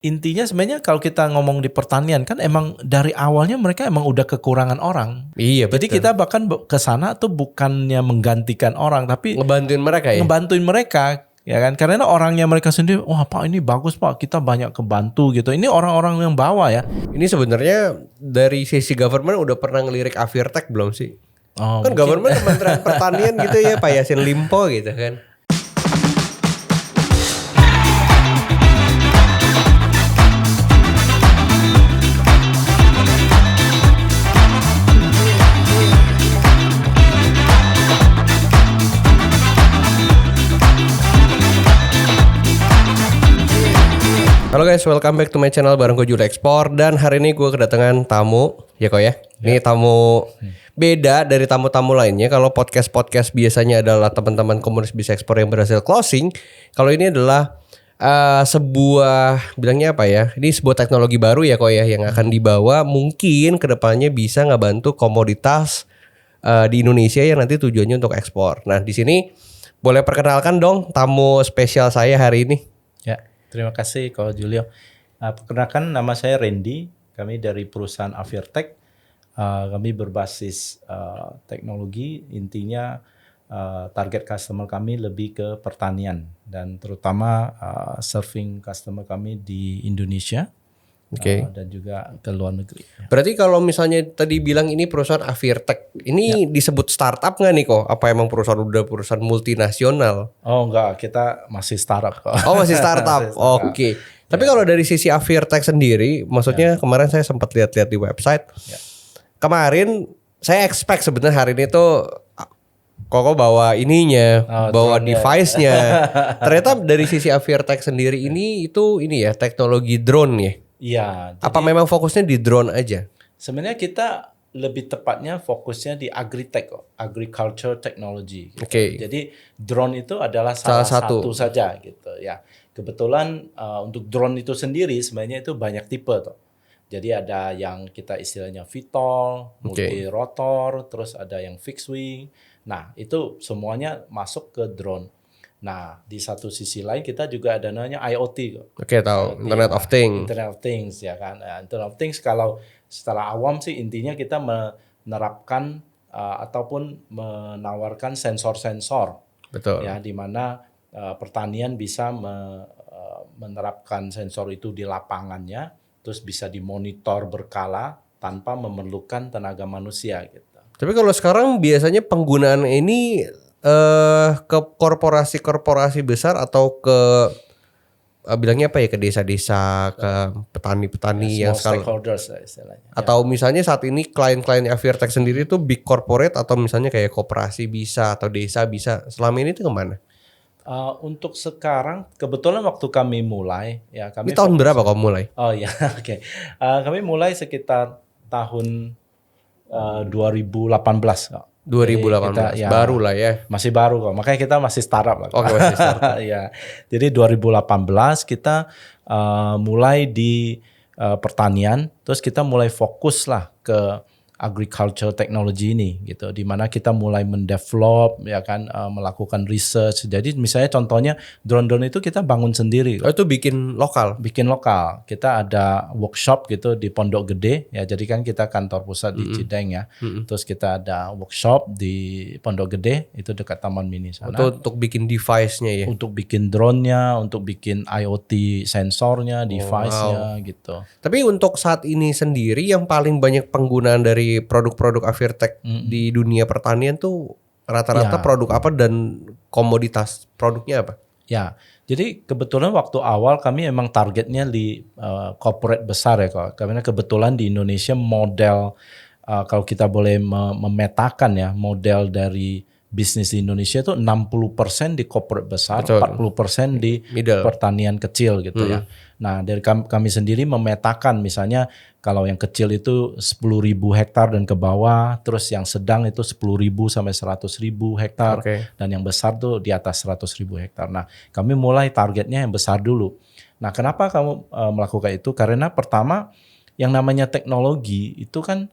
Intinya sebenarnya kalau kita ngomong di pertanian kan emang dari awalnya mereka emang udah kekurangan orang. Iya, Jadi betul. kita bahkan ke sana tuh bukannya menggantikan orang tapi Ngebantuin mereka ya. ngebantuin mereka, ya kan? Karena orangnya mereka sendiri, wah Pak ini bagus Pak, kita banyak kebantu gitu. Ini orang-orang yang bawa ya. Ini sebenarnya dari sisi government udah pernah ngelirik Avirtek belum sih? Oh, Kan mungkin. government Kementerian Pertanian gitu ya, Pak Yasin Limpo gitu kan. Halo guys, welcome back to my channel bareng gue Juli Ekspor. Dan hari ini gue kedatangan tamu, ya kok ya. Ini tamu beda dari tamu-tamu lainnya. Kalau podcast-podcast biasanya adalah teman-teman komunitas bisa ekspor yang berhasil closing. Kalau ini adalah sebuah, bilangnya apa ya, ini sebuah teknologi baru ya kok ya, yang akan dibawa mungkin kedepannya bisa ngebantu komoditas di Indonesia yang nanti tujuannya untuk ekspor. Nah di sini boleh perkenalkan dong tamu spesial saya hari ini. Ya, terima kasih Ko Julio. Perkenalkan nama saya Randy, kami dari perusahaan Avirtek. Kami berbasis teknologi, intinya target customer kami lebih ke pertanian dan terutama serving customer kami di Indonesia. Oke. Dan juga ke luar negeri. Berarti kalau misalnya tadi bilang ini perusahaan Avirtek, ini disebut startup nggak nih kok? Apa emang perusahaan multinasional? Oh enggak, kita masih startup kok. Oh masih startup. Oke. Tapi kalau dari sisi Avirtek sendiri, maksudnya kemarin saya sempat lihat-lihat di website. Kemarin saya expect sebenarnya hari ini tuh Koko bawa ininya, bawa device-nya. Ternyata dari sisi Avirtek sendiri ini ya teknologi drone ya. Iya. Apa memang fokusnya di drone aja? Sebenarnya kita lebih tepatnya fokusnya di agritech, agriculture technology. Gitu. Oke. Jadi drone itu adalah salah satu saja gitu ya. Kebetulan untuk drone itu sendiri sebenarnya itu banyak tipe tuh. Jadi ada yang kita istilahnya VTOL, multi-rotor, terus ada yang fixed wing. Nah itu semuanya masuk ke drone. Nah, di satu sisi lain kita juga ada namanya IoT. Oke, tahu. Internet of Things. Internet of Things ya kan. Internet of Things kalau secara awam sih intinya kita menerapkan ataupun menawarkan sensor-sensor. Betul. Ya, di mana pertanian bisa menerapkan sensor itu di lapangannya, terus bisa dimonitor berkala tanpa memerlukan tenaga manusia gitu. Tapi kalau sekarang biasanya penggunaan ini ke korporasi-korporasi besar atau ke bilangnya apa ya, ke desa-desa, ke petani-petani yang stakeholders istilahnya. Atau misalnya saat ini klien-klien Avirtek sendiri tuh big corporate atau misalnya kayak koperasi bisa atau desa bisa. Selama ini tuh kemana? Untuk sekarang kebetulan waktu kami mulai ya kami. Ini tahun berapa kau mulai? Oh ya, oke. Kami mulai sekitar tahun 2018. 2018 kita, baru lah ya. Masih baru kok. Makanya kita masih startup lah. Oke, masih startup. Ya. Jadi 2018 kita mulai di pertanian, terus kita mulai fokus lah ke agriculture technology ini gitu, di mana kita mulai mendevelop ya kan, melakukan research. Jadi misalnya contohnya drone-drone itu kita bangun sendiri. Oh, itu bikin lokal. Kita ada workshop gitu di Pondok Gede ya. Jadi kan kita kantor pusat di Cideng ya. Terus kita ada workshop di Pondok Gede itu dekat Taman Mini sana. Untuk bikin device-nya ya. Untuk bikin drone-nya, untuk bikin IoT sensornya, device-nya gitu. Tapi untuk saat ini sendiri yang paling banyak penggunaan dari produk-produk Avirtek di dunia pertanian tuh rata-rata produk apa dan komoditas produknya apa? Ya, jadi kebetulan waktu awal kami emang targetnya di corporate besar ya kok. Karena kebetulan di Indonesia model kalau kita boleh memetakan ya, model dari bisnis di Indonesia itu 60% di corporate besar, 40% di pertanian kecil gitu ya. Nah, dari kami sendiri memetakan misalnya kalau yang kecil itu 10.000 hektar dan ke bawah, terus yang sedang itu 10.000 sampai 100.000 hektar, dan yang besar tuh di atas 100.000 hektar. Nah, kami mulai targetnya yang besar dulu. Nah, kenapa kamu melakukan itu? Karena pertama yang namanya teknologi itu kan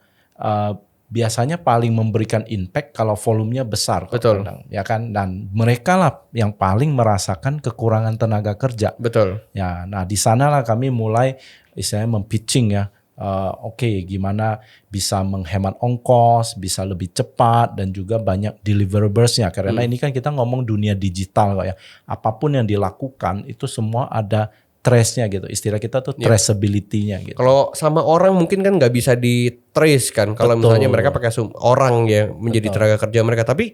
biasanya paling memberikan impact kalau volumenya besar. Betul. Kadang, ya kan, dan mereka lah yang paling merasakan kekurangan tenaga kerja. Betul. Ya, nah di sanalah kami mulai istilahnya mempitching ya. Oke, gimana bisa menghemat ongkos, bisa lebih cepat dan juga banyak deliverablesnya. Karena ini kan kita ngomong dunia digital kok ya. Apapun yang dilakukan itu semua ada trace-nya gitu. Istilah kita tuh traceability-nya gitu. Kalau sama orang mungkin kan nggak bisa di trace kan. Kalau Betul. misalnya mereka pakai orang ya menjadi tenaga kerja mereka. Tapi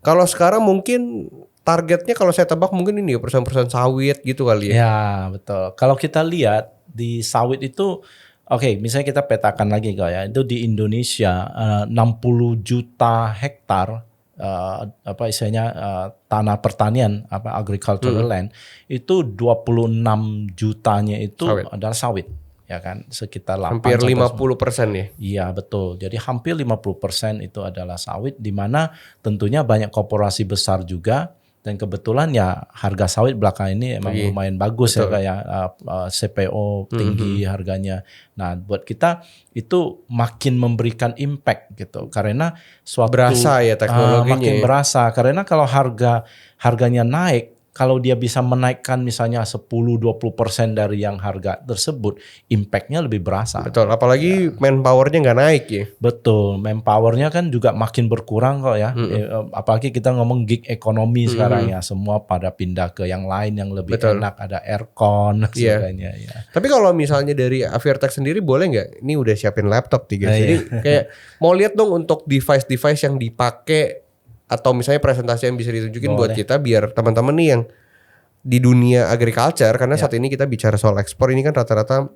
kalau sekarang mungkin targetnya kalau saya tebak mungkin ini ya perusahaan-perusahaan sawit gitu kali ya. Ya, betul. Kalau kita lihat di sawit itu, oke, misalnya kita petakan lagi kok ya. Itu di Indonesia 60 juta hektar apa istilahnya tanah pertanian agricultural land itu 26 jutanya itu Sawit. adalah sawit, ya kan, sekitar 8 Hampir sampai 50% ya. Iya betul. Jadi hampir 50% itu adalah sawit, di mana tentunya banyak korporasi besar juga, dan kebetulan ya harga sawit belakang ini emang lumayan bagus ya, kayak CPO tinggi harganya. Nah buat kita itu makin memberikan impact gitu, karena suatu Berasa ya teknologinya makin ya. berasa, karena kalau harganya naik, kalau dia bisa menaikkan misalnya 10-20% dari yang harga tersebut, impactnya lebih berasa. Betul, apalagi manpowernya nggak naik ya. Betul, manpowernya kan juga makin berkurang kok ya. Apalagi kita ngomong gig ekonomi sekarang ya, semua pada pindah ke yang lain yang lebih enak, ada aircon dan sebagainya ya. Tapi kalau misalnya dari Avirtex sendiri boleh nggak? Ini udah siapin laptop 3. Jadi kayak mau lihat dong untuk device-device yang dipakai atau misalnya presentasi yang bisa ditunjukin buat kita biar teman-teman nih yang di dunia agriculture, karena saat ini kita bicara soal ekspor, ini kan rata-rata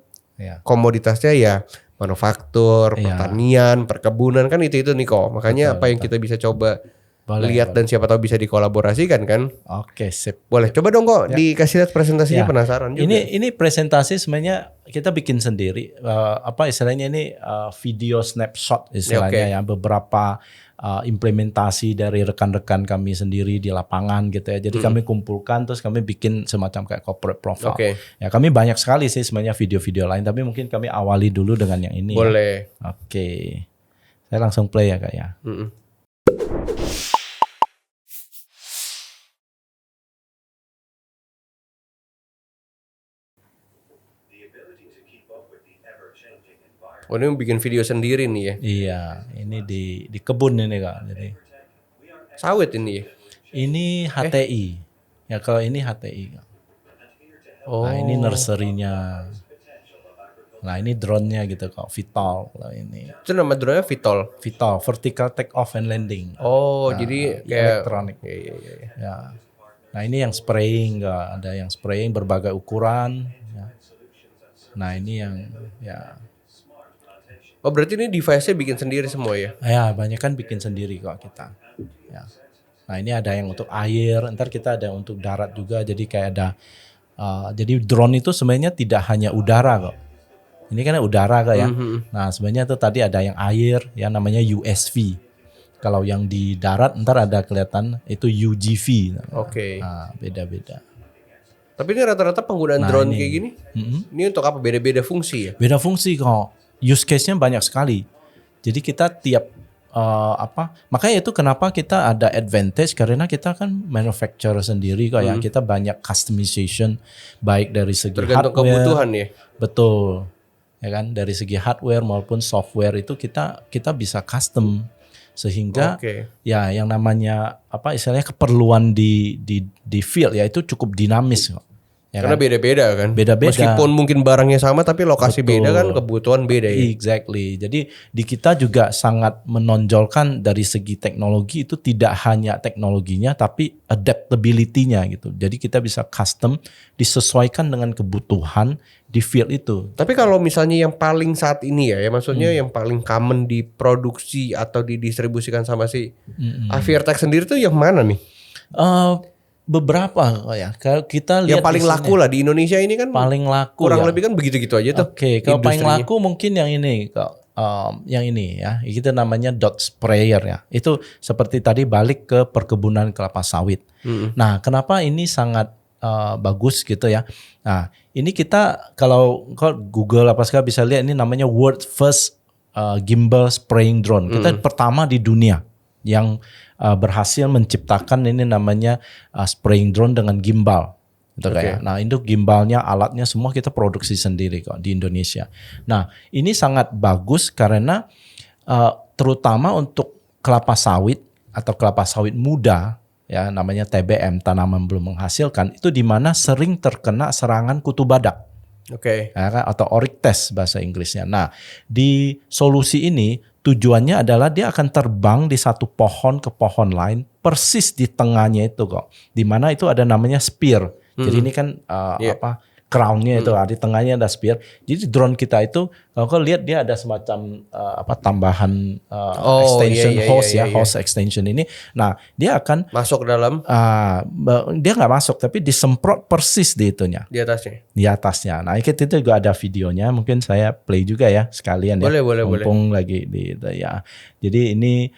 komoditasnya ya manufaktur, pertanian, perkebunan, kan itu nih kok. Makanya apa yang kita bisa coba lihat dan siapa tahu bisa dikolaborasikan kan. Oke, sip. Boleh coba dong kok dikasih lihat presentasinya, penasaran juga. Ini presentasi sebenarnya kita bikin sendiri, apa istilahnya ini video snapshot istilahnya ya, beberapa implementasi dari rekan-rekan kami sendiri di lapangan gitu ya. Jadi kami kumpulkan terus kami bikin semacam kayak corporate profile. Ya kami banyak sekali sih sebenarnya video-video lain, tapi mungkin kami awali dulu dengan yang ini. Boleh. Ya. Oke. Saya langsung play ya Kak ya. Oh ini bikin video sendiri nih ya. Iya, ini di kebun ini Kak. Jadi Sawit ini ya. ini HTI. Ya kalau ini HTI Kak. Nah ini nursery-nya. Nah ini drone-nya gitu kok, Vital kalau ini. Itu nama drone-nya Vitol. Vital, vertical take off and landing. Oh, jadi kayak elektronik. Iya. Ya. Nah ini yang spraying, ada yang spraying berbagai ukuran. Ya. Nah ini yang ya. Oh berarti ini device-nya bikin sendiri semua ya? Ya banyak kan bikin sendiri kok kita. Ya. Nah ini ada yang untuk air, ntar kita ada untuk darat juga. Jadi kayak ada, jadi drone itu sebenarnya tidak hanya udara kok. Ini kan udara kok ya. Nah sebenarnya itu tadi ada yang air, ya namanya USV. Kalau yang di darat ntar ada kelihatan itu UGV. Oke. Nah, beda-beda. Tapi ini rata-rata penggunaan drone kayak gini. Ini untuk apa? Beda-beda fungsi ya? Beda fungsi kok. Use case-nya banyak sekali. Jadi kita tiap makanya itu kenapa kita ada advantage, karena kita kan manufacturer sendiri kok ya. Kita banyak customization baik dari segi tergantung hardware. kebutuhan ya. Betul. Ya kan, dari segi hardware maupun software itu kita bisa custom, sehingga ya yang namanya apa istilahnya keperluan di field ya itu cukup dinamis kok. Ya Karena kan? beda-beda kan. Beda-beda. Meskipun mungkin barangnya sama tapi lokasi beda kan, kebutuhan beda ya. Exactly. Jadi di kita juga sangat menonjolkan dari segi teknologi itu tidak hanya teknologinya tapi adaptability-nya gitu. Jadi kita bisa custom disesuaikan dengan kebutuhan di field itu. Tapi kalau misalnya yang paling saat ini ya maksudnya yang paling common diproduksi atau didistribusikan sama si Avirtex sendiri tuh yang mana nih? Beberapa ya. Kalau kita lihat yang paling laku lah di Indonesia ini kan paling laku kurang ya. lebih kan begitu-gitu aja tuh. Oke, kalau paling laku mungkin yang ini kok. Yang ini ya, itu namanya dot sprayer ya. Itu seperti tadi balik ke perkebunan kelapa sawit. Nah, kenapa ini sangat bagus gitu ya? Nah, ini kita kalau Google apa segala bisa lihat ini namanya world first gimbal spraying drone. Kita pertama di dunia yang berhasil menciptakan ini namanya spraying drone dengan gimbal. Gitu kayak. Nah, itu gimbalnya, alatnya semua kita produksi sendiri kok di Indonesia. Nah, ini sangat bagus karena terutama untuk kelapa sawit atau kelapa sawit muda, ya namanya TBM, tanaman belum menghasilkan, itu di mana sering terkena serangan kutu badak. Ya kan? Atau Oryctes bahasa Inggrisnya. Nah, di solusi ini tujuannya adalah dia akan terbang di satu pohon ke pohon lain, persis di tengahnya itu kok. Di mana itu ada namanya spear. Jadi ini kan crown-nya itu di tengahnya ada spear. Jadi drone kita itu kalau kau lihat dia ada semacam tambahan extension hose hose extension ini. Nah, dia akan masuk ke dalam. Dia nggak masuk tapi disemprot persis di itunya. Di atasnya. Di atasnya. Nah, itu juga ada videonya. Mungkin saya play juga ya sekalian ya. Boleh. Mumpung lagi di itu ya. Jadi ini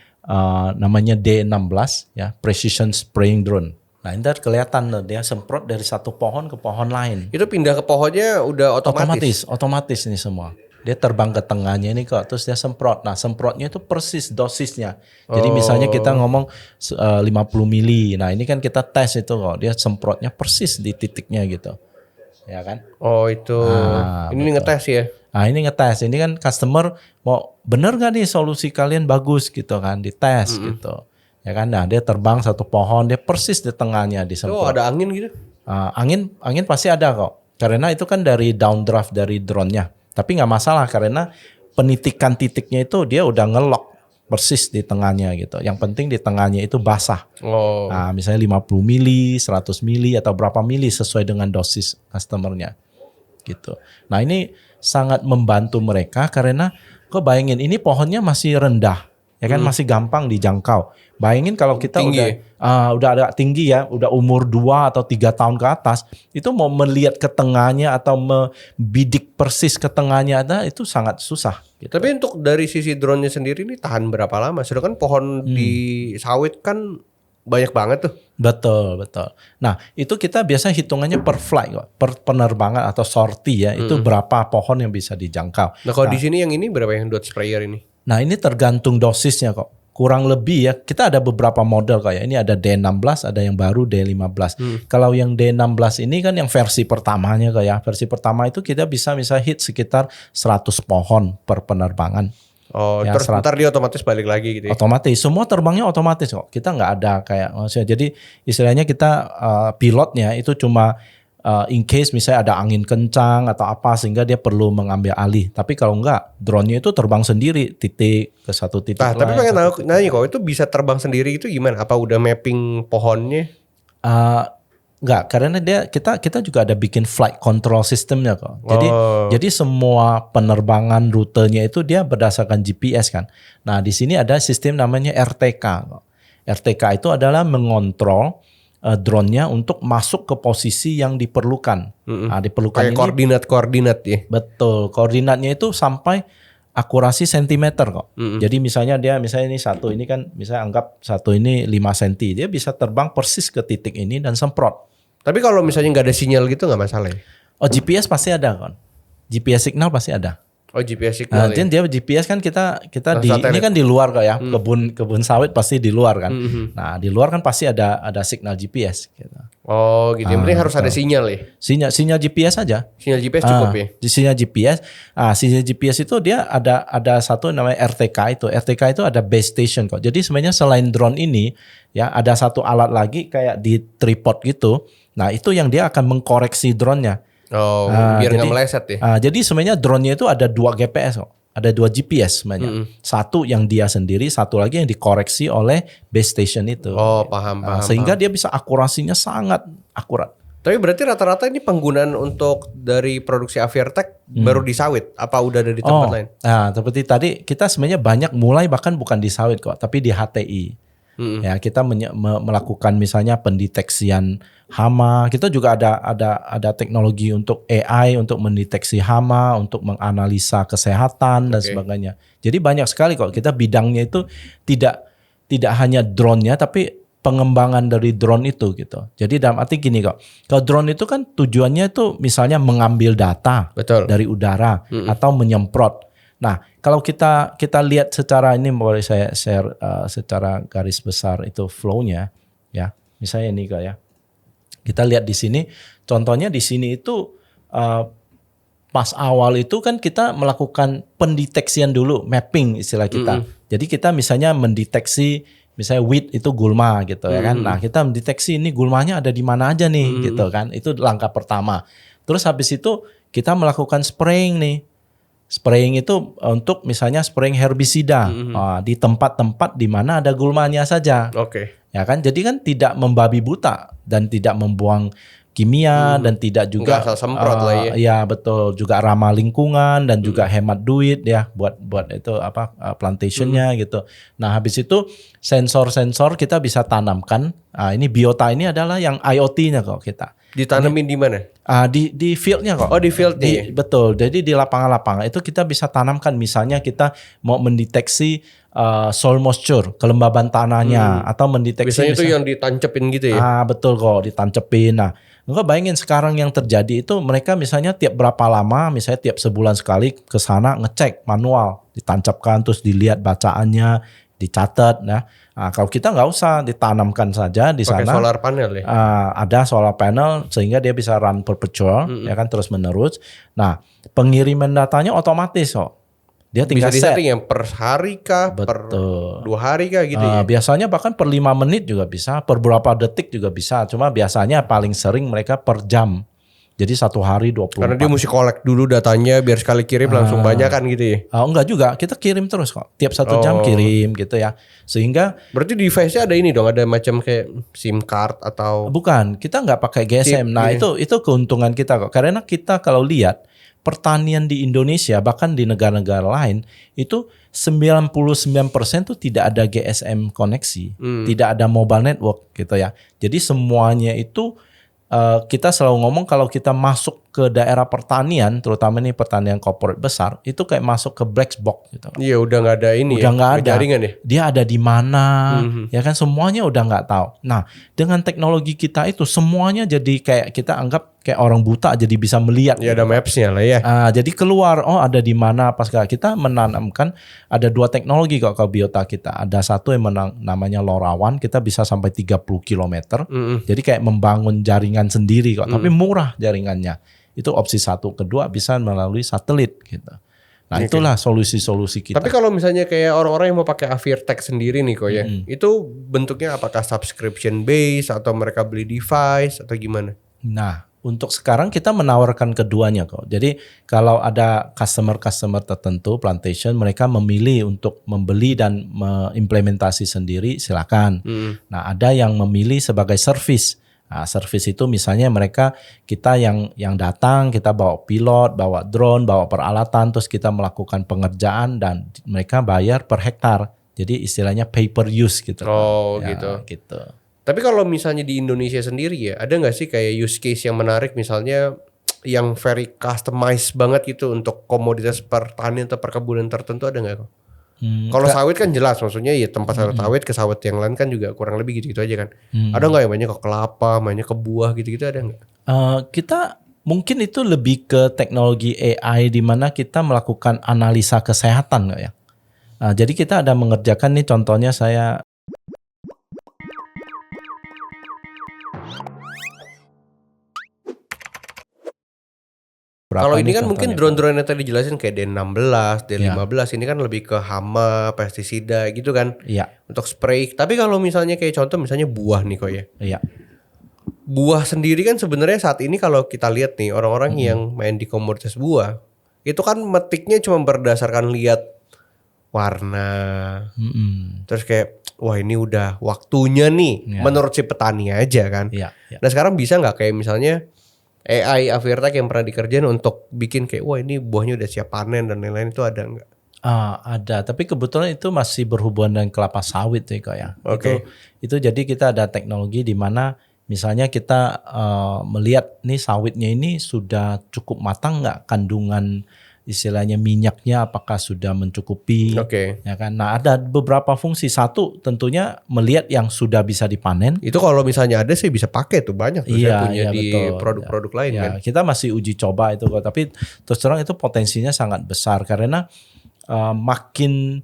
namanya D16 ya, Precision Spraying Drone. Nah, ini kelihatan dia semprot dari satu pohon ke pohon lain. Itu pindah ke pohonnya udah otomatis. Otomatis ini semua. Dia terbang ke tengahnya ini kok, terus dia semprot. Nah, semprotnya itu persis dosisnya. Jadi misalnya kita ngomong 50 mili. Nah, ini kan kita tes itu kok, dia semprotnya persis di titiknya gitu. Ya kan? Oh, itu. Ini betul. Ngetes ya? Nah, ini ngetes. Ini kan customer mau bener gak nih solusi kalian bagus gitu kan, dites gitu. Ya kan, nah dia terbang satu pohon, dia persis di tengahnya disemprot. Oh, ada angin gitu? Angin pasti ada kok. Karena itu kan dari downdraft dari drone-nya. Tapi nggak masalah karena penitikan titiknya itu dia udah ngelok persis di tengahnya gitu. Yang penting di tengahnya itu basah. Nah, misalnya 50 mili, 100 mili atau berapa mili sesuai dengan dosis customernya gitu. Nah, ini sangat membantu mereka karena kok bayangin ini pohonnya masih rendah. Ya kan masih gampang dijangkau. Bayangin kalau kita udah agak tinggi ya, udah umur 2 atau 3 tahun ke atas, itu mau melihat ke tengahnya atau membidik persis ke tengahnya itu sangat susah. Gitu. Tapi untuk dari sisi drone-nya sendiri ini tahan berapa lama? Sedangkan pohon di sawit kan banyak banget tuh. Betul. Nah, itu kita biasa hitungannya per flight kok, per penerbangan atau sortie ya, itu berapa pohon yang bisa dijangkau. Nah, kalau di sini yang ini berapa yang dot sprayer ini? Nah, ini tergantung dosisnya kok. Kurang lebih ya, kita ada beberapa model kayak ini ada D16, ada yang baru D15. Kalau yang D16 ini kan yang versi pertamanya kayak versi pertama itu kita bisa hit sekitar 100 pohon per penerbangan. Oh, ya, terus ntar dia otomatis balik lagi gitu ya? Otomatis, semua terbangnya otomatis kok. Kita nggak ada kayak maksudnya. Jadi istilahnya kita pilotnya itu cuma in case misalnya ada angin kencang atau apa sehingga dia perlu mengambil alih. Tapi kalau enggak, drone-nya itu terbang sendiri titik ke satu titik lain. Tapi pengen nanya kok itu bisa terbang sendiri itu gimana? Apa udah mapping pohonnya? Enggak, karena kita juga ada bikin flight control systemnya kok. Jadi semua penerbangan rutenya itu dia berdasarkan GPS kan. Nah, di sini ada sistem namanya RTK kok. RTK itu adalah mengontrol drone-nya untuk masuk ke posisi yang diperlukan. Nah, diperlukan kayak ini koordinat ya. Betul, koordinatnya itu sampai akurasi sentimeter kok. Jadi misalnya ini satu ini kan misalnya anggap satu ini 5 cm, dia bisa terbang persis ke titik ini dan semprot. Tapi kalau misalnya nggak ada sinyal gitu nggak masalah ya? Oh, GPS pasti ada kan. GPS signal pasti ada. Oh, GPS signal. Nah, dia GPS kan kita ini kan di luar kok ya. Kebun sawit pasti di luar kan. Nah, di luar kan pasti ada signal GPS gitu. Oh, gitu. Yang penting harus ada sinyal ya. Sinyal GPS aja. Sinyal GPS cukup ya. Sinyal GPS. Sinyal GPS itu dia ada satu namanya RTK itu. RTK itu ada base station kok. Jadi sebenarnya selain drone ini ya ada satu alat lagi kayak di tripod gitu. Nah, itu yang dia akan mengkoreksi drone-nya. Oh, biar nggak meleset ya. Jadi sebenarnya drone-nya itu ada 2 GPS kok. Ada 2 GPS sebenarnya. Satu yang dia sendiri, satu lagi yang dikoreksi oleh base station itu. Oh, paham. Sehingga dia bisa akurasinya sangat akurat. Tapi berarti rata-rata ini penggunaan untuk dari produksi Aviartech baru di sawit? Apa udah ada di tempat lain? Nah, seperti tadi kita sebenarnya banyak mulai bahkan bukan di sawit kok, tapi di HTI. Ya, kita melakukan misalnya pendeteksian hama. Kita juga ada teknologi untuk AI untuk mendeteksi hama, untuk menganalisa kesehatan dan sebagainya. Jadi banyak sekali kok. Kita bidangnya itu tidak hanya drone-nya tapi pengembangan dari drone itu gitu. Jadi dalam arti gini kok. Kalau drone itu kan tujuannya itu misalnya mengambil data dari udara atau menyemprot. Nah, kalau kita lihat secara ini, boleh saya share secara garis besar itu flow-nya ya. Misalnya ini Kak ya. Kita lihat di sini, contohnya di sini itu pas awal itu kan kita melakukan pendeteksian dulu, mapping istilah kita. Jadi kita misalnya mendeteksi misalnya wheat itu gulma gitu ya kan. Nah, kita mendeteksi ini gulmanya ada di mana aja nih gitu kan. Itu langkah pertama. Terus habis itu kita melakukan spraying nih. Spraying itu untuk misalnya spraying herbisida di tempat-tempat di mana ada gulmanya saja. Ya kan, jadi kan tidak membabi buta dan tidak membuang kimia dan tidak juga asal semprot lah ya. Ya betul, juga ramah lingkungan dan juga hemat duit ya buat itu plantationnya gitu. Nah habis itu sensor-sensor kita bisa tanamkan. Ini biota ini adalah yang IoT-nya kok kita. Ditanemin di mana? Di field-nya kok. Oh di field-nya. Betul. Jadi di lapangan-lapangan itu kita bisa tanamkan. Misalnya kita mau mendeteksi soil moisture, kelembaban tanahnya, atau mendeteksi. Biasanya itu yang ditancepin gitu ya? Betul kok, ditancepin. Nah, enggak bayangin sekarang yang terjadi itu mereka misalnya tiap berapa lama, misalnya tiap sebulan sekali ke sana ngecek manual, ditancapkan terus dilihat bacaannya, dicatat. Nah, kalau kita nggak usah, ditanamkan saja di sana. Pakai solar panel ya? Ada solar panel sehingga dia bisa run perpetual, ya kan, terus menerus. Nah, pengiriman datanya otomatis kok. Dia tinggal bisa set. disetting yang per hari kah, per 2 hari kah gitu ya? Biasanya bahkan per 5 menit juga bisa, per berapa detik juga bisa. Cuma biasanya paling sering mereka per jam. Jadi 1 hari 24. Karena dia mesti collect dulu datanya biar sekali kirim langsung banyak kan gitu ya? Enggak juga, kita kirim terus kok. Tiap 1 jam kirim gitu ya. Sehingga berarti device-nya ada ini dong, ada macam kayak SIM card atau? Bukan, kita nggak pakai GSM. Nah itu keuntungan kita kok. Karena kita kalau lihat pertanian di Indonesia bahkan di negara-negara lain itu 99% tuh tidak ada GSM koneksi, tidak ada mobile network gitu ya. Jadi semuanya itu kita selalu ngomong kalau kita masuk ke daerah pertanian, terutama ini pertanian corporate besar, itu kayak masuk ke black box gitu. Iya, udah nggak ada ini udah nggak ada jaringan ya. Dia ada di mana, ya kan, semuanya udah nggak tahu. Nah, dengan teknologi kita itu semuanya jadi kayak kita anggap kayak orang buta jadi bisa melihat. Ya ada maps-nya lah ya. Jadi keluar, oh ada di mana pas kita menanamkan. Ada 2 teknologi kok kalau biota kita. Ada satu yang namanya LoRaWAN, kita bisa sampai 30 km. Jadi kayak membangun jaringan sendiri kok, tapi murah jaringannya. Itu opsi 1. Kedua bisa melalui satelit gitu. Nah itulah solusi-solusi kita. Tapi kalau misalnya kayak orang-orang yang mau pakai Avirtex sendiri nih kok ya, itu bentuknya apakah subscription base atau mereka beli device atau gimana? Nah, untuk sekarang kita menawarkan keduanya kok. Jadi kalau ada customer tertentu plantation, mereka memilih untuk membeli dan mengimplementasi sendiri, silakan. Nah, ada yang memilih sebagai service. Nah, service itu misalnya kita yang datang, kita bawa pilot, bawa drone, bawa peralatan, terus kita melakukan pengerjaan dan mereka bayar per hektar. Jadi istilahnya pay per use gitu. Oh ya, gitu. Tapi kalau misalnya di Indonesia sendiri ya, ada nggak sih kayak use case yang menarik misalnya yang very customized banget gitu untuk komoditas pertanian atau perkebunan tertentu, ada nggak? Kalau sawit kan jelas, maksudnya ya tempat sawit ke sawit yang lain kan juga kurang lebih gitu-gitu aja kan. Ada nggak yang banyak ke kelapa, banyak ke buah gitu-gitu, ada nggak? Kita mungkin itu lebih ke teknologi AI di mana kita melakukan analisa kesehatan ya. Jadi kita ada mengerjakan nih, contohnya saya kalau ini kan mungkin drone-drone yang tadi jelasin kayak D16, D15 ini kan lebih ke hama, pestisida gitu kan. Iya. Untuk spray. Tapi kalau misalnya kayak contoh misalnya buah nih kok ya. Iya. Buah sendiri kan sebenarnya saat ini kalau kita lihat nih orang-orang yang main di komoditas buah, itu kan metiknya cuma berdasarkan lihat warna. Terus kayak wah ini udah waktunya nih menurut si petani aja kan. Iya. Nah sekarang bisa nggak kayak misalnya AI Avirtex yang pernah dikerjain untuk bikin kayak wah ini buahnya udah siap panen dan lain-lain, itu ada nggak? Ada, tapi kebetulan itu masih berhubungan dengan kelapa sawit sih kok ya. Oke. Itu jadi kita ada teknologi di mana misalnya kita melihat nih sawitnya ini sudah cukup matang nggak, kandungan istilahnya minyaknya apakah sudah mencukupi. Ya kan. Nah ada beberapa fungsi. Satu tentunya melihat yang sudah bisa dipanen. Itu kalau misalnya ada sih bisa pakai tuh, banyak tuh saya punya di betul. produk-produk lain kan. Kita masih uji coba itu kok, tapi terus terang itu potensinya sangat besar karena makin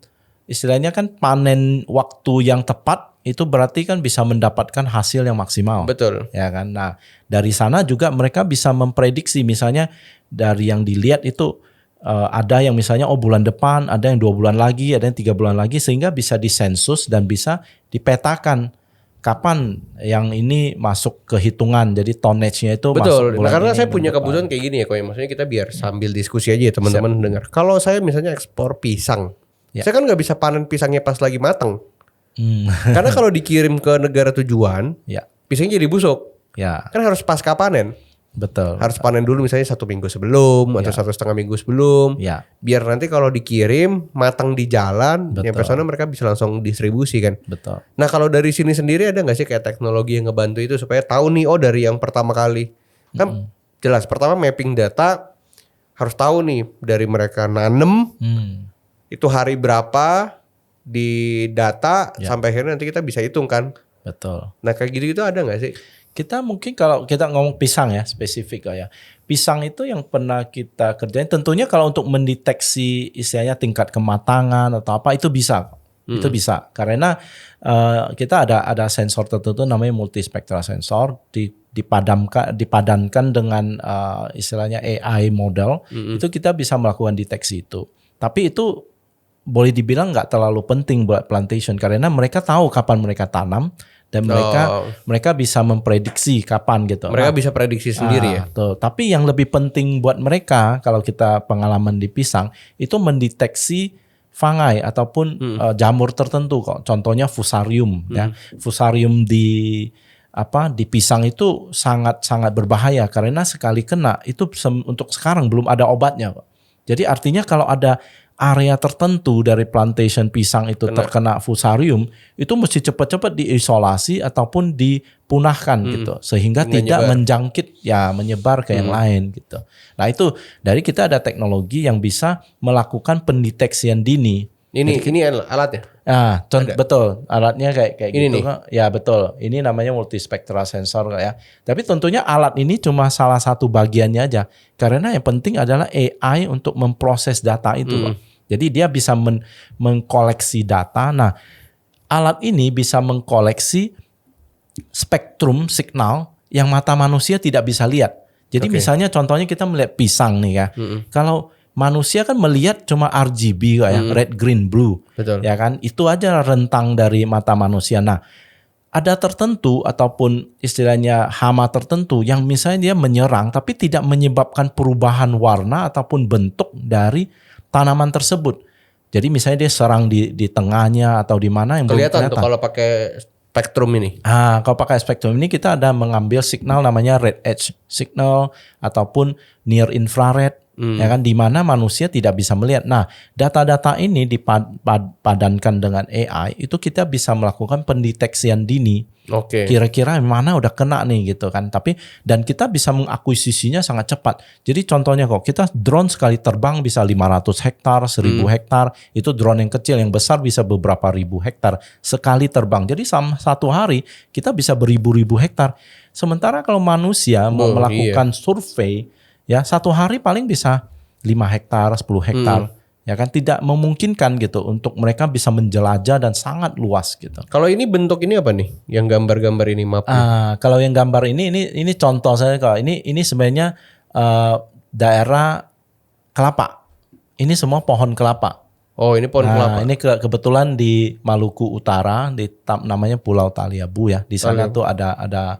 istilahnya kan panen waktu yang tepat itu berarti kan bisa mendapatkan hasil yang maksimal. Betul. Ya kan. Nah, dari sana juga mereka bisa memprediksi, misalnya dari yang dilihat itu ada yang misalnya bulan depan, ada yang 2 bulan lagi, ada yang 3 bulan lagi, sehingga bisa disensus dan bisa dipetakan kapan yang ini masuk ke hitungan. Jadi tonnage-nya itu masuk Betul. bulan Nah, karena ini, saya punya bulan depan. kebutuhan kayak gini ya, Koy. Maksudnya kita biar sambil diskusi aja ya teman-teman dengar. Kalau saya misalnya ekspor pisang, Ya. saya kan nggak bisa panen pisangnya pas lagi matang. Hmm. Karena kalau dikirim ke negara tujuan, Ya, pisangnya jadi busuk. ya, Kan harus pasca panen. betul. Harus panen dulu misalnya 1 minggu sebelum atau 1,5 minggu sebelum. Ya, Biar nanti kalau dikirim matang di jalan, Betul. nyampe sana mereka bisa langsung distribusi kan. betul. Nah kalau dari sini sendiri ada nggak sih kayak teknologi yang ngebantu itu supaya tahu nih dari yang pertama kali kan jelas pertama mapping data harus tahu nih dari mereka nanem itu hari berapa di data sampai akhirnya nanti kita bisa hitung kan. Betul. Nah kayak gitu ada nggak sih? Kita mungkin kalau kita ngomong pisang ya spesifik ya. Pisang itu yang pernah kita kerjain tentunya kalau untuk mendeteksi istilahnya tingkat kematangan atau apa itu bisa. Itu bisa karena kita ada sensor tertentu namanya multispectral sensor dipadankan dengan istilahnya AI model itu kita bisa melakukan deteksi itu. Tapi itu boleh dibilang nggak terlalu penting buat plantation karena mereka tahu kapan mereka tanam dan mereka bisa memprediksi kapan gitu. Mereka bisa prediksi sendiri ya. Tuh. Tapi yang lebih penting buat mereka kalau kita pengalaman di pisang itu mendeteksi fungi ataupun jamur tertentu kok. Contohnya fusarium ya. Fusarium di pisang itu sangat berbahaya karena sekali kena itu untuk sekarang belum ada obatnya kok. Jadi artinya kalau ada area tertentu dari plantation pisang itu terkena fusarium itu mesti cepat-cepat diisolasi ataupun dipunahkan gitu sehingga tidak menjangkit menyebar ke yang lain gitu. Nah itu dari kita ada teknologi yang bisa melakukan pendeteksian dini. Ini alatnya. Nah, betul alatnya kayak Ini gitu nih. ya betul. Ini namanya multispectral sensor ya. Tapi tentunya alat ini cuma salah satu bagiannya aja. Karena yang penting adalah AI untuk memproses data itu. Loh. Jadi dia bisa mengkoleksi data. Nah, alat ini bisa mengkoleksi spektrum signal yang mata manusia tidak bisa lihat. Jadi misalnya contohnya kita melihat pisang nih ya. Kalau manusia kan melihat cuma RGB kayak red, green, blue. Betul. Ya kan? Itu aja rentang dari mata manusia. Nah, ada tertentu ataupun istilahnya hama tertentu yang misalnya dia menyerang tapi tidak menyebabkan perubahan warna ataupun bentuk dari tanaman tersebut. Jadi misalnya dia serang di tengahnya atau di mana yang Kelihatan belum tuh kalau pakai spektrum ini. Kalau pakai spektrum ini kita ada mengambil signal namanya red edge signal ataupun near infrared. Ya kan di mana manusia tidak bisa melihat. Nah, data-data ini dipadankan dengan AI itu kita bisa melakukan pendeteksian dini. Oke. Kira-kira mana udah kena nih gitu kan. Tapi dan kita bisa mengakuisisinya sangat cepat. Jadi contohnya kok kita drone sekali terbang bisa 500 hektar, 1000 hektar. Itu drone yang kecil, yang besar bisa beberapa ribu hektar sekali terbang. Jadi satu hari kita bisa beribu-ribu hektar. Sementara kalau manusia mau melakukan survei ya satu hari paling bisa 5 hektar, 10 hektar. Ya kan tidak memungkinkan gitu untuk mereka bisa menjelajah dan sangat luas gitu. Kalau ini bentuk ini apa nih? Yang gambar-gambar ini map. Kalau yang gambar ini contoh saya kalau ini sebenarnya daerah kelapa. Ini semua pohon kelapa. Oh, ini pohon kelapa. Ini kebetulan di Maluku Utara di namanya Pulau Taliabu ya. Di sana tuh ada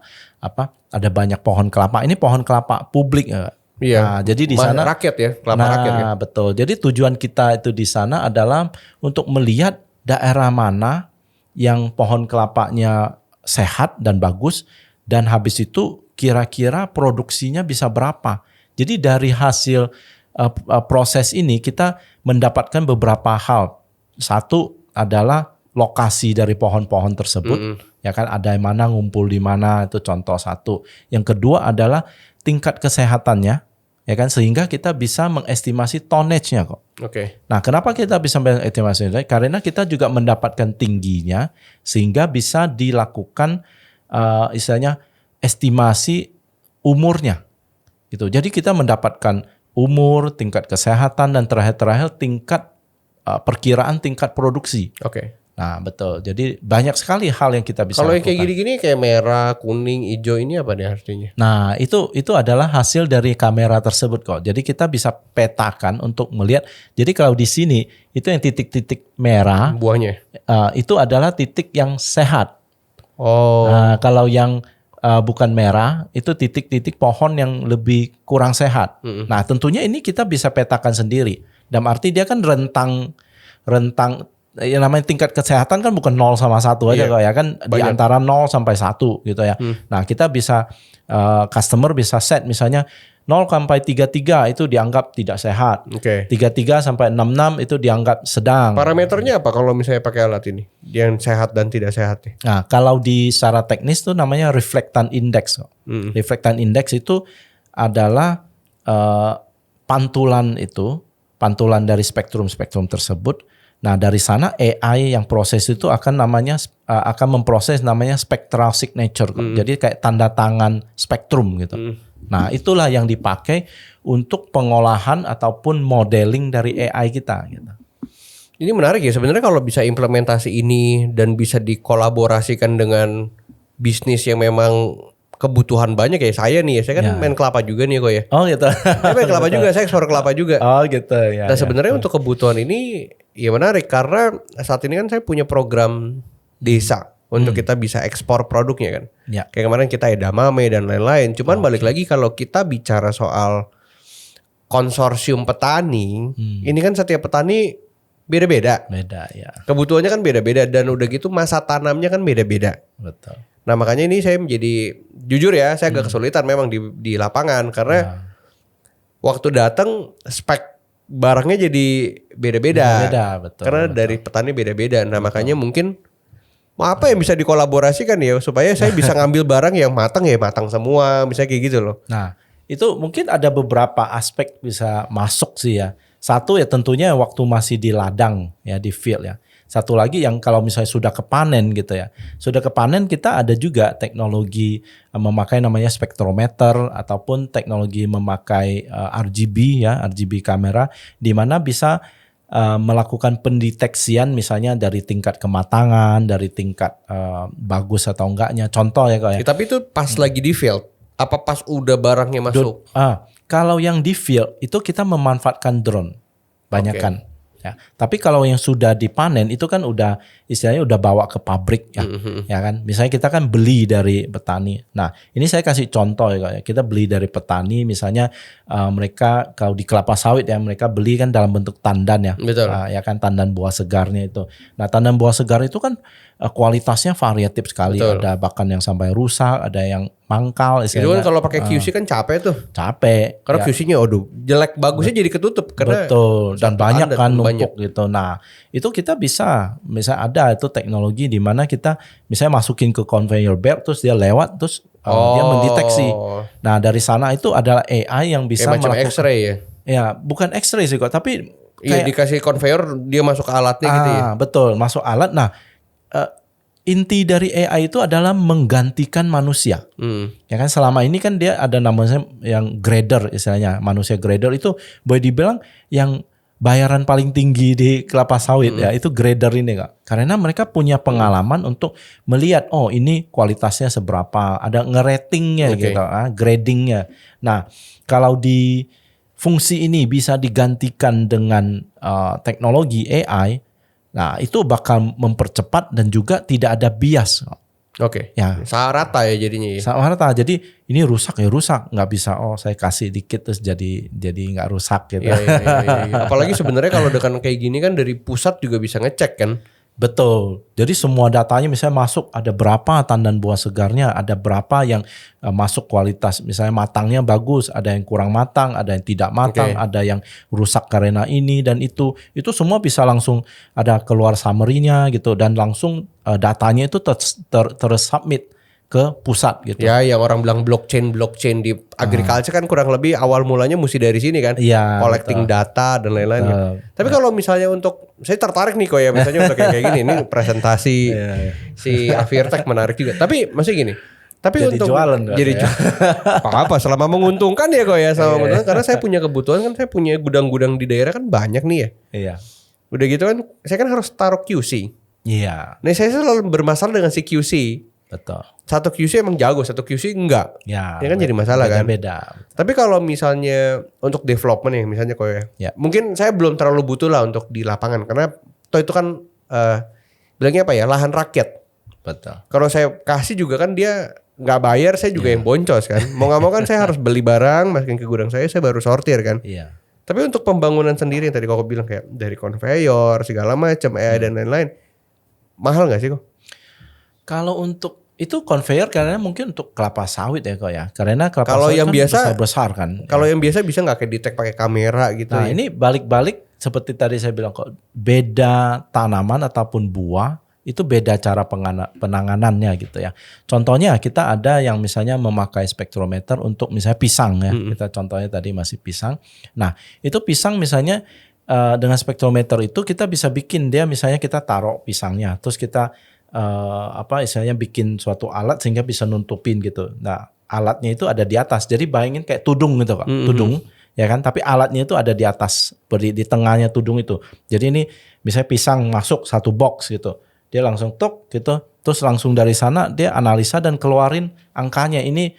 banyak pohon kelapa. Ini pohon kelapa publik ya. Iya. Nah, jadi di sana rakyat ya, kelapa rakyat ya. Betul. Jadi tujuan kita itu di sana adalah untuk melihat daerah mana yang pohon kelapanya sehat dan bagus dan habis itu kira-kira produksinya bisa berapa. Jadi dari hasil proses ini kita mendapatkan beberapa hal. Satu adalah lokasi dari pohon-pohon tersebut. Ya kan ada yang mana ngumpul di mana itu contoh satu. Yang kedua adalah tingkat kesehatannya. Ya kan sehingga kita bisa mengestimasi tonnage-nya kok. Oke. Nah, kenapa kita bisa mengestimasi? Karena kita juga mendapatkan tingginya sehingga bisa dilakukan istilahnya estimasi umurnya. Gitu. Jadi kita mendapatkan umur, tingkat kesehatan dan terakhir tingkat perkiraan tingkat produksi. Oke. Nah, betul. Jadi banyak sekali hal yang kita bisa Kalau yang lakukan. kayak gini-gini kayak merah, kuning, hijau ini apa nih artinya? Nah, itu adalah hasil dari kamera tersebut kok. Jadi kita bisa petakan untuk melihat. Jadi kalau di sini itu yang titik-titik merah Buahnya. itu adalah titik yang sehat. Oh. Nah, kalau yang bukan merah itu titik-titik pohon yang lebih kurang sehat. Nah, tentunya ini kita bisa petakan sendiri. Dalam arti dia kan rentang yang namanya tingkat kesehatan kan bukan 0 sama 1 aja kok ya kan di antara 0 sampai 1 gitu ya. Nah, kita bisa customer bisa set misalnya 0 sampai 33 itu dianggap tidak sehat. Oke. 33 sampai 66 itu dianggap sedang. Parameternya apa kalau misalnya pakai alat ini? Yang sehat dan tidak sehat nih? Nah, kalau di secara teknis itu namanya reflectance index. Reflectance index itu adalah pantulan dari spektrum-spektrum tersebut. Nah, dari sana AI yang proses itu akan memproses namanya spectral signature. Jadi kayak tanda tangan spektrum gitu. Nah, itulah yang dipakai untuk pengolahan ataupun modeling dari AI kita gitu. Ini menarik ya sebenarnya kalau bisa implementasi ini dan bisa dikolaborasikan dengan bisnis yang memang kebutuhan banyak ya. Saya nih, saya kan main kelapa juga nih kok ya. Oh gitu. Saya main kelapa juga, saya ekspor kelapa juga. Oh gitu ya. Nah sebenarnya untuk kebutuhan ini ya menarik karena saat ini kan saya punya program desa untuk kita bisa ekspor produknya kan. Ya. Kayak kemarin kita edamame dan lain-lain. Cuman balik lagi kalau kita bicara soal konsorsium petani, ini kan setiap petani beda-beda. Beda ya. Kebutuhannya kan beda-beda dan udah gitu masa tanamnya kan beda-beda. Betul. Nah makanya ini saya menjadi jujur ya saya agak kesulitan memang di lapangan karena waktu datang spek barangnya jadi beda-beda. Beda, betul. Karena dari petani beda-beda. Nah makanya mungkin apa yang bisa dikolaborasikan ya supaya saya bisa ngambil barang yang matang ya matang semua, bisa kayak gitu loh. Nah, itu mungkin ada beberapa aspek bisa masuk sih ya. Satu ya tentunya waktu masih di ladang ya di field ya. Satu lagi yang kalau misalnya sudah kepanen gitu ya. Sudah kepanen kita ada juga teknologi memakai namanya spektrometer ataupun teknologi memakai RGB ya, RGB kamera di mana bisa melakukan pendeteksian misalnya dari tingkat kematangan, dari tingkat bagus atau enggaknya. Contoh ya kok ya. Tapi itu pas lagi di field, apa pas udah barangnya masuk? Kalau yang di field itu kita memanfaatkan drone, banyakan. Ya, tapi kalau yang sudah dipanen itu kan udah istilahnya udah bawa ke pabrik ya, ya kan. Misalnya kita kan beli dari petani. Nah, ini saya kasih contoh ya, kita beli dari petani, misalnya mereka kalau di kelapa sawit ya mereka beli kan dalam bentuk tandan ya, Betul. Ya kan tandan buah segarnya itu. Nah, tandan buah segar itu kan kualitasnya variatif sekali. Betul. Ada bahkan yang sampai rusak, ada yang mangkal. Itu kan kalau pakai QC kan capek tuh. Capek. Karena QC-nya aduh jelek bagusnya jadi ketutup karena betul dan satu banyak adat kan banyak. numpuk gitu. Nah, itu kita bisa ada itu teknologi di mana kita misalnya masukin ke conveyor belt terus dia lewat terus dia mendeteksi. Nah, dari sana itu adalah AI yang bisa kayak macam melakukan X-ray ya. Ya, bukan X-ray sih kok, tapi Iya dikasih conveyor dia masuk ke alatnya gitu ya. Betul, masuk alat. Nah, inti dari AI itu adalah menggantikan manusia. Ya kan selama ini kan dia ada namanya yang grader istilahnya, manusia grader itu boleh dibilang yang bayaran paling tinggi di kelapa sawit ya itu grader ini Kak. Karena mereka punya pengalaman untuk melihat oh ini kualitasnya seberapa, ada ngeratingnya gitu, gradingnya. Nah, kalau di fungsi ini bisa digantikan dengan teknologi AI, nah itu bakal mempercepat dan juga tidak ada bias. Oke. Ya. Rata ya jadinya ya. Sama rata. Jadi ini rusak ya rusak, nggak bisa saya kasih dikit terus jadi nggak rusak gitu. Iya. Apalagi sebenarnya kalau dengan kayak gini kan dari pusat juga bisa ngecek kan. Betul. Jadi semua datanya misalnya masuk ada berapa tandan buah segarnya, ada berapa yang masuk kualitas, misalnya matangnya bagus, ada yang kurang matang, ada yang tidak matang, ada yang rusak karena ini dan itu semua bisa langsung ada keluar summary-nya gitu dan langsung datanya itu tersubmit ke pusat gitu. Ya, yang orang bilang blockchain di agriculture kan kurang lebih awal mulanya mesti dari sini kan. Iya, collecting data dan lain-lain. Tapi kalau misalnya untuk saya tertarik nih kok ya misalnya untuk kayak gini ini presentasi si Avirtek menarik juga. Tapi masih gini. Tapi jadi untuk jualan jadi apa selama menguntungkan ya kok ya sama menguntungkan karena saya punya kebutuhan kan saya punya gudang-gudang di daerah kan banyak nih ya. Iya. Udah gitu kan saya kan harus taruh QC. Iya, Nah saya selalu bermasalah dengan si QC. betul. Satu QC emang jago, satu QC enggak. Ya, Ya kan jadi masalah kan. beda-beda. Tapi kalau misalnya untuk development ya, misalnya kok ya, Ya. mungkin saya belum terlalu butuh lah untuk di lapangan karena toh itu kan bilangnya apa ya, lahan rakyat. Betul. Kalau saya kasih juga kan dia nggak bayar, saya juga yang boncos kan. Mau nggak mau kan saya harus beli barang, masukin ke gudang saya baru sortir kan. Iya. Tapi untuk pembangunan sendiri yang tadi kok bilang kayak dari konveyor segala macam dan lain-lain, mahal nggak sih kok? Kalau untuk itu conveyor karena mungkin untuk kelapa sawit ya kok ya. Karena kelapa Kalau sawit yang kan biasa- besar kan. Kalau yang biasa bisa nggak kayak detect pakai kamera gitu? Nah ya? ini balik-balik seperti tadi saya bilang kok beda tanaman ataupun buah itu beda cara penanganannya gitu ya. Contohnya kita ada yang misalnya memakai spektrometer untuk misalnya pisang ya. Kita contohnya tadi masih pisang. Nah itu pisang misalnya dengan spektrometer itu kita bisa bikin dia misalnya kita taruh pisangnya. Terus kita istilahnya bikin suatu alat sehingga bisa nutupin gitu. Nah alatnya itu ada di atas. Jadi bayangin kayak tudung gitu Kak. Tudung. Ya kan, tapi alatnya itu ada di atas, di tengahnya tudung itu. Jadi ini misalnya pisang masuk satu box gitu, dia langsung tok gitu, terus langsung dari sana dia analisa dan keluarin angkanya ini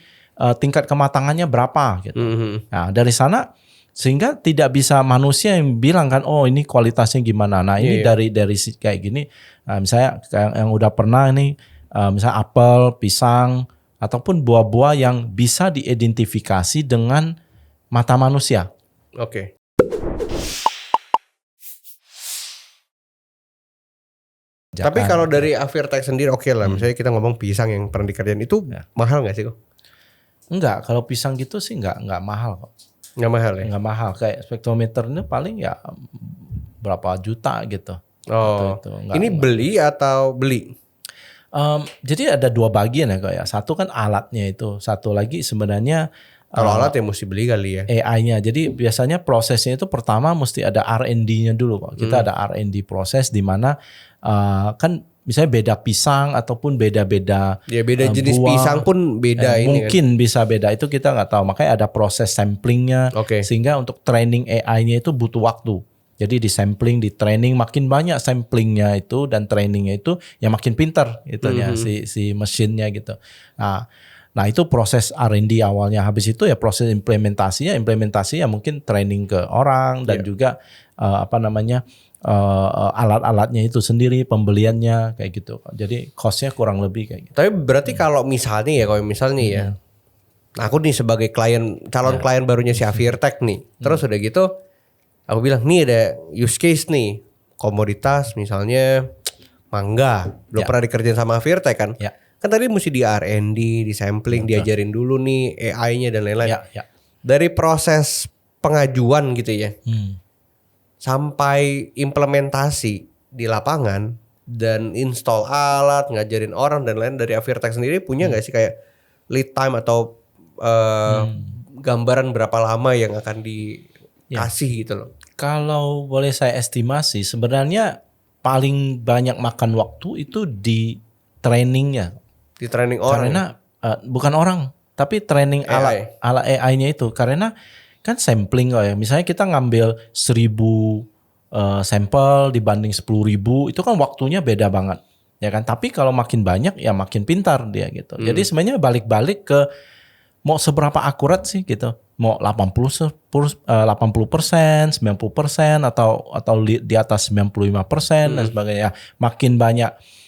tingkat kematangannya berapa gitu. Nah dari sana sehingga tidak bisa manusia yang bilang kan, oh ini kualitasnya gimana. Nah ini dari kayak gini, misalnya yang udah pernah ini, misalnya apel, pisang ataupun buah-buah yang bisa diidentifikasi dengan mata manusia. Oke. Tapi kalau dari Avirtex sendiri oke lah. Misalnya kita ngomong pisang yang pernah dikerjain itu mahal nggak sih kok? Enggak, kalau pisang gitu sih enggak mahal kok. Nggak mahal ya? Enggak mahal. Kayak spektrometer ini paling ya berapa juta gitu. Oh, Itu, enggak, ini beli atau beli? Jadi ada dua bagian ya kok ya. Satu kan alatnya itu, satu lagi sebenarnya Kalau alat ya mesti beli kali ya. AI-nya. Jadi biasanya prosesnya itu pertama mesti ada R&D-nya dulu kok. Kita ada R&D proses di mana kan misalnya beda pisang ataupun beda-beda Ya beda jenis buah. pisang pun beda ini mungkin bisa beda, itu kita nggak tahu. Makanya ada proses samplingnya. Oke. Sehingga untuk training AI-nya itu butuh waktu. Jadi di sampling, di training, makin banyak samplingnya itu dan trainingnya itu ya makin pintar itunya si mesinnya gitu. Nah itu proses R&D awalnya. Habis itu ya proses implementasinya mungkin training ke orang dan juga alat-alatnya itu sendiri, pembeliannya kayak gitu. Jadi costnya kurang lebih kayak gitu. Tapi berarti kalau misalnya ya, aku nih sebagai calon klien barunya si Avirtex nih. Terus udah gitu, aku bilang nih ada use case nih, komoditas misalnya mangga, belum pernah dikerjain sama Avirtex kan? Ya. Kan tadi mesti di R&D, di sampling, diajarin dulu nih AI-nya dan lain-lain. Ya. Dari proses pengajuan gitu ya, sampai implementasi di lapangan dan install alat, ngajarin orang dan lain, dari Avirtex sendiri punya nggak sih kayak lead time atau gambaran berapa lama yang akan dikasih gitu loh? Kalau boleh saya estimasi, sebenarnya paling banyak makan waktu itu di trainingnya. Di training orang. Karena bukan orang, tapi training AI. alat AI-nya itu. Karena kan sampling kok ya. Misalnya kita ngambil 1000 sampel dibanding 10.000, itu kan waktunya beda banget. Ya kan? Tapi kalau makin banyak ya makin pintar dia gitu. Jadi sebenarnya balik-balik ke mau seberapa akurat sih gitu. Mau 80%, 90% atau di atas 95% dan sebagainya. Makin banyak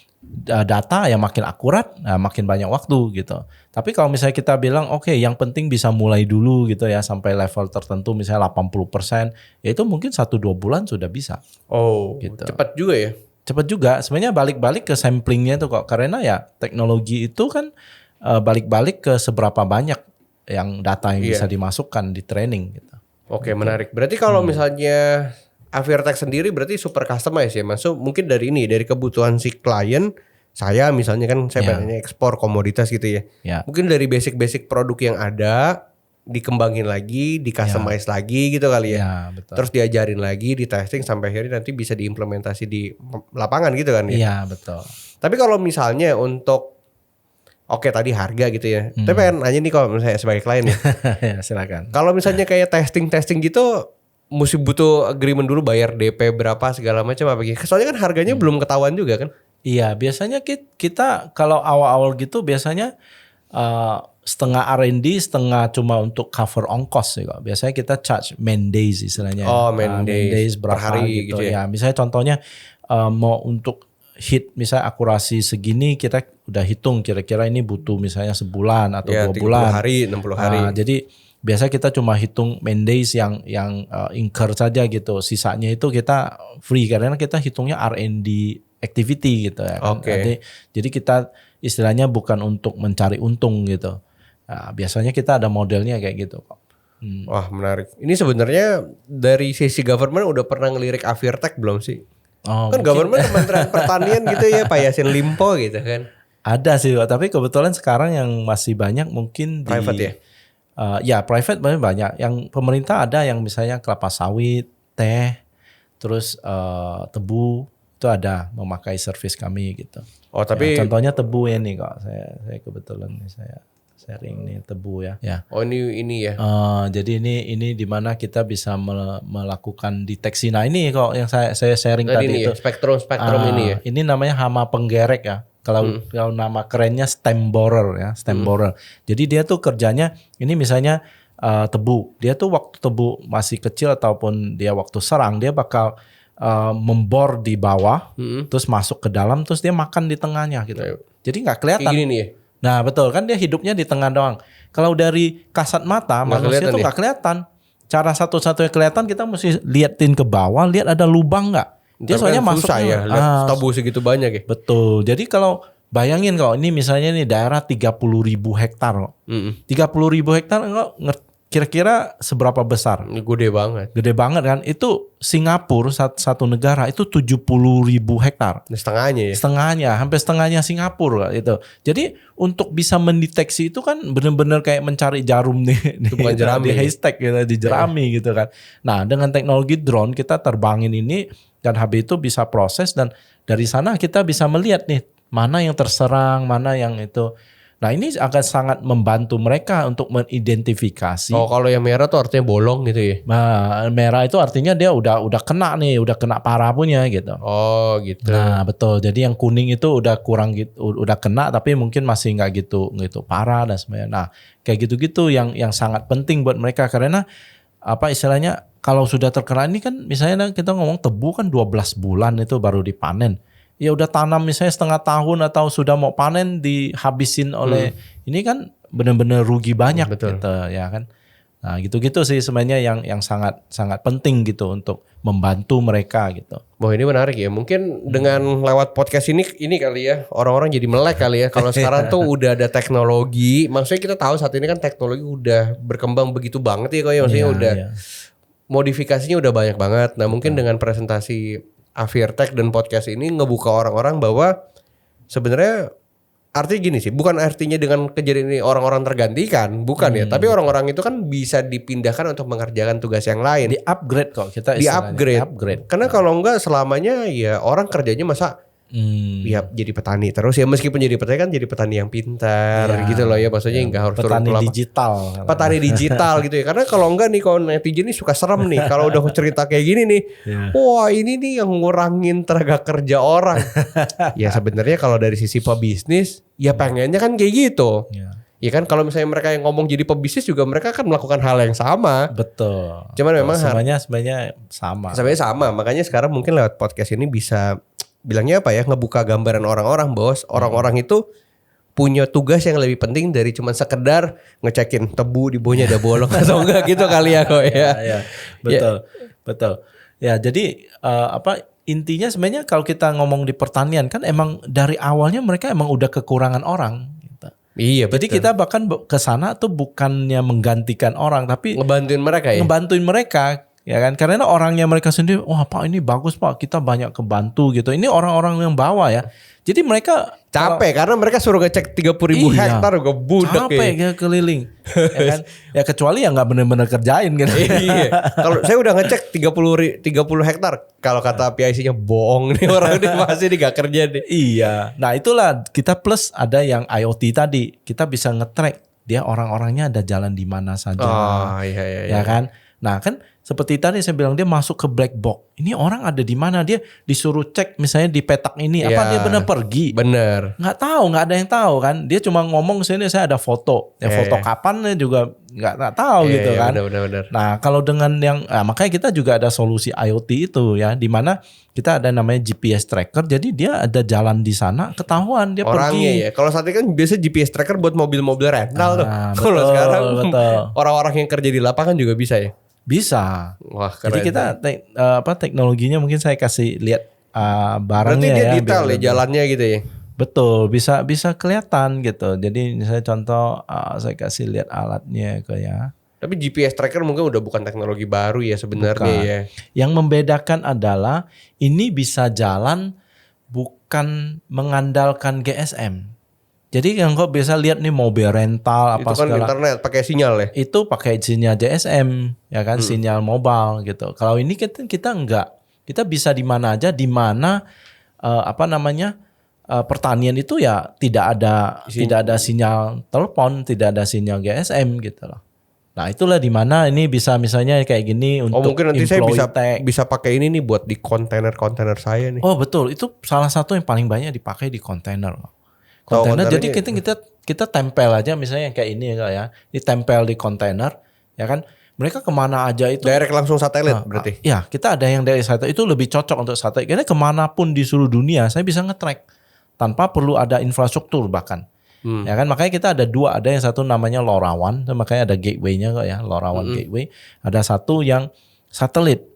data ya makin akurat, makin banyak waktu gitu. Tapi kalau misalnya kita bilang oke, yang penting bisa mulai dulu gitu ya sampai level tertentu misalnya 80%, ya itu mungkin 1-2 bulan sudah bisa. Oh, Gitu. cepat juga ya. Cepat juga. Sebenarnya balik-balik ke samplingnya tuh kok. Karena ya teknologi itu kan balik-balik ke seberapa banyak yang data yang bisa dimasukkan di training gitu. Oke, menarik. Berarti kalau misalnya Avirtex sendiri berarti super customize ya. Masuk mungkin dari kebutuhan si klien. Saya misalnya kan saya pengennya ekspor komoditas gitu ya. Mungkin dari basic produk yang ada dikembangin lagi, di-customize lagi gitu kali ya. Ya, betul. Terus diajarin lagi, di testing sampai akhirnya nanti bisa diimplementasi di lapangan gitu kan ya. Iya, betul. Tapi kalau misalnya untuk tadi harga gitu ya. Tapi pengen nanya nih kalau misalnya sebagai klien ya. Ya, silakan. Kalau misalnya kayak testing gitu mesti butuh agreement dulu bayar DP berapa segala macam apa gitu. Soalnya kan harganya belum ketahuan juga kan. Iya, biasanya kita kalau awal-awal gitu biasanya setengah R&D, setengah cuma untuk cover ongkos sih kok. Biasanya kita charge man days istilahnya. Oh, man days berapa per hari gitu gitu ya. ya. Misalnya contohnya mau untuk hit misalnya akurasi segini kita udah hitung kira-kira ini butuh misalnya sebulan atau Ya, 2 30 bulan. hari, 60 hari. Jadi biasa kita cuma hitung main days yang incur saja gitu. Sisanya itu kita free karena kita hitungnya R&D activity gitu ya kan. Oke. Jadi kita istilahnya bukan untuk mencari untung gitu. Nah, biasanya kita ada modelnya kayak gitu kok. Wah, menarik. Ini sebenarnya dari sisi government udah pernah ngelirik Avirtek belum sih? Oh, Kan government Kementerian Pertanian gitu ya, Pak Yasin Limpo gitu kan. ada sih, tapi kebetulan sekarang yang masih banyak mungkin Private ya? Ya private banyak. Yang pemerintah ada yang misalnya kelapa sawit, teh, terus tebu itu ada memakai servis kami gitu. Oh, tapi Contohnya tebu ya nih kok. Saya kebetulan nih saya sharing nih tebu ya. Ya. oh ini ya. Jadi ini di mana kita bisa melakukan deteksi. Nah ini kok yang saya sharing Tadi tadi ini itu. ya, spektrum ini ya. Ini namanya hama penggerek ya. Kalau nama kerennya stem borer ya, stem borer. Jadi dia tuh kerjanya ini misalnya tebu. Dia tuh waktu tebu masih kecil ataupun dia waktu serang dia bakal membor di bawah, terus masuk ke dalam, terus dia makan di tengahnya gitu. Jadi nggak kelihatan. Kayak gini nih ya. Nah betul kan dia hidupnya di tengah doang. Kalau dari kasat mata manusia tuh nggak kelihatan. Cara satu-satunya kelihatan kita mesti liatin ke bawah, lihat ada lubang nggak. Dia soalnya susah masuknya ya, lihat tabu segitu banyak ya. Betul. Jadi kalau bayangin kok ini misalnya nih daerah 30.000 hektar kok. 30.000 hektar kira-kira seberapa besar? Ini gede banget. Gede banget kan. Itu Singapura satu negara itu 70.000 hektar. Ini setengahnya ya. Setengahnya, hampir setengahnya Singapura itu. Jadi untuk bisa mendeteksi itu kan benar-benar kayak mencari jarum Itu bukan jerami. di haystack gitu, di jerami gitu kan. Nah, dengan teknologi drone kita terbangin ini dan habis itu bisa proses dan dari sana kita bisa melihat nih mana yang terserang, mana yang itu. Nah, ini akan sangat membantu mereka untuk mengidentifikasi. Oh, kalau yang merah tuh artinya bolong gitu ya. Nah, merah itu artinya dia udah kena nih, udah kena parah punya gitu. Oh, gitu. Nah betul, jadi yang kuning itu udah kurang gitu, udah kena tapi mungkin masih nggak gitu parah dan sebagainya. Nah kayak gitu-gitu yang sangat penting buat mereka karena apa istilahnya kalau sudah terkena ini kan misalnya kita ngomong tebu kan 12 bulan itu baru dipanen. Ya udah tanam misalnya setengah tahun atau sudah mau panen dihabisin oleh ini kan benar-benar rugi banyak Betul. gitu ya kan. Nah gitu-gitu sih sebenarnya yang sangat penting gitu untuk membantu mereka gitu. Wah, ini menarik ya. Mungkin dengan lewat podcast ini kali ya orang-orang jadi melek kali ya. Kalau sekarang tuh udah ada teknologi, maksudnya kita tahu saat ini kan teknologi udah berkembang begitu banget ya kok ya. Maksudnya udah modifikasinya udah banyak banget. Nah, mungkin dengan presentasi Avirtek dan podcast ini ngebuka orang-orang bahwa sebenarnya artinya gini sih, bukan artinya dengan kejadian ini orang-orang tergantikan, bukan ya. Tapi orang-orang itu kan bisa dipindahkan untuk mengerjakan tugas yang lain. Di upgrade kok kita Di istilahnya. upgrade. Karena kalau enggak selamanya ya orang kerjanya masa ya jadi petani terus ya, meskipun jadi petani kan jadi petani yang pintar gitu loh ya, maksudnya nggak harus turun petani ke lapangan. digital. Petani digital gitu ya. Karena kalau enggak nih, kalau netizen ini suka serem nih kalau udah cerita kayak gini nih. Wah, ini nih yang ngurangin tenaga kerja orang. Ya sebenarnya kalau dari sisi pebisnis ya pengennya kan kayak gitu. Ya kan kalau misalnya mereka yang ngomong jadi pebisnis juga mereka kan melakukan hal yang sama. Betul. Cuman memang sebenarnya sama. Sebenarnya sama. Makanya sekarang mungkin lewat podcast ini bisa bilangnya apa ya, ngebuka gambaran orang-orang bahwa orang-orang itu punya tugas yang lebih penting dari cuma sekedar ngecekin tebu di bawahnya ada bolong atau enggak gitu kali ya kok ya. Ya, betul. Ya, jadi intinya sebenarnya kalau kita ngomong di pertanian kan emang dari awalnya mereka emang udah kekurangan orang. Gitu. Iya, betul. Jadi kita bahkan ke sana tuh bukannya menggantikan orang tapi ngebantuin mereka ya. Ngebantuin mereka. Ya kan, karena orangnya mereka sendiri, wah Pak ini bagus Pak, kita banyak kebantu gitu. Ini orang-orang yang bawa ya. Jadi mereka capek karena mereka suruh ngecek 30.000 hektar gue budak capek ya keliling. Ya kan? Ya kecuali yang nggak benar-benar kerjain gitu. Iya. Kalau saya udah ngecek 30 hektar, kalau kata PIC-nya bohong nih orang ini masih nggak kerja deh. Iya. Nah itulah kita plus ada yang IoT tadi, kita bisa nge-track dia orang-orangnya ada jalan di mana saja. Oh iya. Ya kan. Nah kan seperti tadi saya bilang dia masuk ke black box. Ini orang ada di mana, dia disuruh cek misalnya di petak ini apa dia benar pergi. Bener. Nggak tahu, nggak ada yang tahu kan. Dia cuma ngomong sini saya ada foto. Foto kapan juga nggak tahu gitu kan. Bener. Nah kalau dengan yang makanya kita juga ada solusi IoT itu ya, di mana kita ada namanya GPS tracker. Jadi dia ada jalan di sana, ketahuan dia orangnya pergi. ya. Kalau saat ini kan biasa GPS tracker buat mobil-mobil rental tuh. Kalau betul, sekarang betul. orang-orang yang kerja di lapangan juga bisa ya. Bisa. Wah keren. Jadi kita teknologinya mungkin saya kasih lihat barangnya. Berarti dia ya, detail ya jalannya gitu ya. Betul, bisa kelihatan gitu. Jadi misalnya contoh saya kasih lihat alatnya kayak. Tapi GPS tracker mungkin udah bukan teknologi baru ya sebenarnya ya. Yang membedakan adalah ini bisa jalan bukan mengandalkan GSM. Jadi yang kau biasa lihat nih mobil rental apa itu kan segala. internet pakai sinyal ya. Itu pakai sinyal GSM ya kan, sinyal mobile gitu. Kalau ini kita enggak. Kita bisa di mana aja, di mana pertanian itu ya tidak ada sinyal telepon, tidak ada sinyal GSM gitu loh. Nah itulah di mana ini bisa misalnya kayak gini untuk mungkin nanti saya Employtech. bisa pakai ini nih buat di kontainer saya nih. Oh betul, itu salah satu yang paling banyak dipakai di kontainer. Kontainer jadi kita tempel aja misalnya kayak ini ya, ditempel di kontainer ya kan. Mereka kemana aja itu direct langsung satelit berarti. Ya kita ada yang dari satelit itu lebih cocok untuk satelit. Karena kemanapun di seluruh dunia saya bisa nge-track tanpa perlu ada infrastruktur bahkan. Ya kan, makanya kita ada dua, ada yang satu namanya LoRaWAN, makanya ada gateway-nya kok ya, LoRaWAN gateway. Ada satu yang satelit.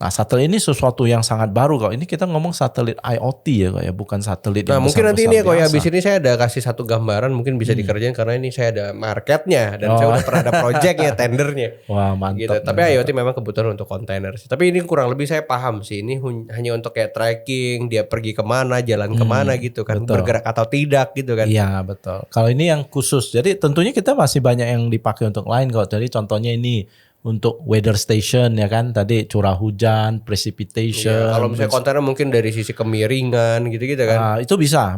Nah satelit ini sesuatu yang sangat baru kok. Ini kita ngomong satelit IoT ya kok ya, bukan satelit yang mungkin nanti ini kok ya habis biasa. ini saya ada kasih satu gambaran mungkin bisa dikerjain karena ini saya ada marketnya dan saya udah pernah ada projectnya, tendernya. Wah mantap. Gitu. Tapi IoT memang kebutuhan untuk kontainer sih. Tapi ini kurang lebih saya paham sih. Ini hanya untuk kayak tracking, dia pergi kemana, jalan kemana gitu kan, bergerak atau tidak gitu kan. Iya betul. Kalau ini yang khusus, jadi tentunya kita masih banyak yang dipakai untuk lain kok. Jadi contohnya ini untuk weather station ya kan, tadi curah hujan, precipitation. Ya, kalau misalnya kontainer mungkin dari sisi kemiringan gitu-gitu kan. Itu bisa.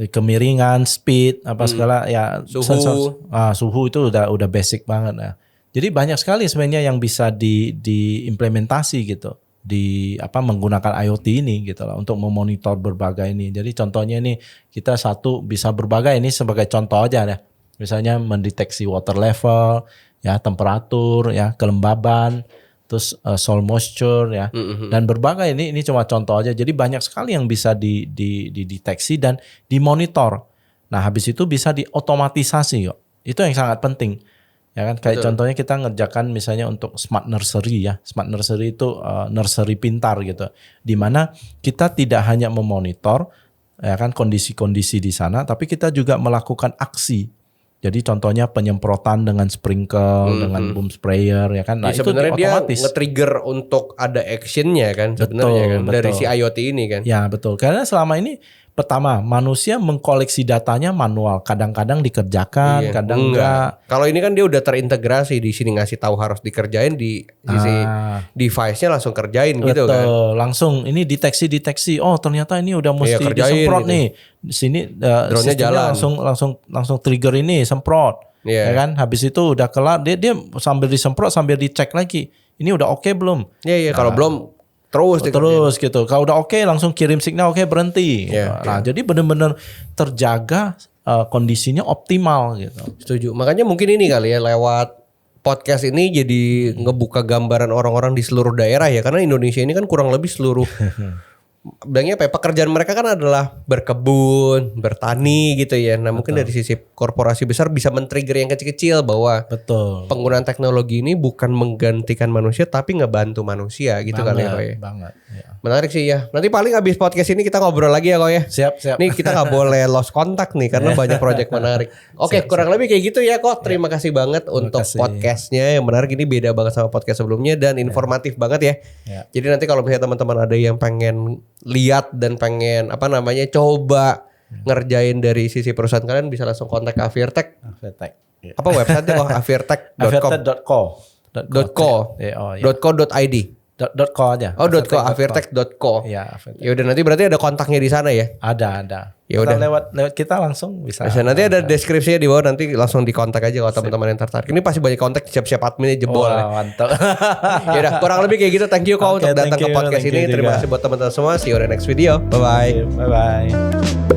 Kemiringan, speed, apa segala ya. Suhu itu udah basic banget ya. Jadi banyak sekali sebenarnya yang bisa diimplementasi gitu di menggunakan IoT ini gitu lah untuk memonitor berbagai ini. Jadi contohnya ini kita satu bisa berbagai, ini sebagai contoh aja ya. Misalnya mendeteksi water level, ya temperatur, ya kelembaban, terus soil moisture ya, dan berbagai ini cuma contoh aja. Jadi banyak sekali yang bisa dideteksi dan dimonitor. Nah habis itu bisa diotomatisasi kok. Itu yang sangat penting. Ya kan, kayak contohnya kita ngerjakan misalnya untuk smart nursery ya. Smart nursery itu nursery pintar gitu. Di mana kita tidak hanya memonitor ya kan kondisi-kondisi di sana, tapi kita juga melakukan aksi. Jadi contohnya penyemprotan dengan sprinkle, dengan boom sprayer ya kan. Nah ya, itu sebenarnya otomatis. Dia nge-trigger untuk ada actionnya kan sebenarnya kan dari si IoT ini kan. Ya betul. Karena selama ini pertama manusia mengkoleksi datanya manual, kadang-kadang dikerjakan, kadang enggak. Kalau ini kan dia udah terintegrasi di sini, ngasih tahu harus dikerjain di sisi device-nya langsung kerjain gitu kan. Betul, langsung ini deteksi. Oh ternyata ini udah mesti disemprot gitu. Nih. Di sini drone-nya jalan. langsung trigger ini semprot. Ya kan, habis itu udah kelar dia sambil disemprot sambil dicek lagi. Ini udah oke belum? Iya, kalau belum terus gitu. Kalau udah oke langsung kirim signal oke berhenti. Nah, jadi benar-benar terjaga kondisinya optimal gitu. Setuju. Makanya mungkin ini kali ya lewat podcast ini jadi ngebuka gambaran orang-orang di seluruh daerah ya, karena Indonesia ini kan kurang lebih seluruh bilangnya apa ya, pekerjaan mereka kan adalah berkebun, bertani gitu ya. Nah mungkin dari sisi korporasi besar bisa men-trigger yang kecil-kecil bahwa penggunaan teknologi ini bukan menggantikan manusia tapi ngebantu manusia gitu kali ya Ko ya. Banget. Ya. Menarik sih ya. Nanti paling abis podcast ini kita ngobrol lagi ya Ko ya. Siap. Nih kita gak boleh lost kontak nih karena banyak project menarik. Oke, kurang lebih kayak gitu ya Ko. Terima kasih banget untuk podcastnya yang menarik. Ini beda banget sama podcast sebelumnya dan informatif banget ya. Jadi nanti kalau misalnya teman-teman ada yang pengen lihat dan pengen coba ngerjain dari sisi perusahaan kalian bisa langsung kontak ke Avirtech. Apa website-nya kok? Avirtech.com. Avirtech.co.id. .co aja. Oh, .co, avirtex.co. Ya, Avirtex. Ya udah, nanti berarti ada kontaknya di sana ya. Ada. Ya udah. Lewat kita langsung bisa. Nanti ada deskripsinya di bawah, nanti langsung dikontak aja kalau teman-teman yang tertarik. Ini pasti banyak kontak, siap-siap adminnya jebol. Wah, mantap. Ya udah, kurang lebih kayak gitu. Thank you kau Oke, untuk datang thank ke you, podcast thank ini. you Terima juga. kasih buat teman-teman semua. See you on the next video. Bye bye. Bye bye.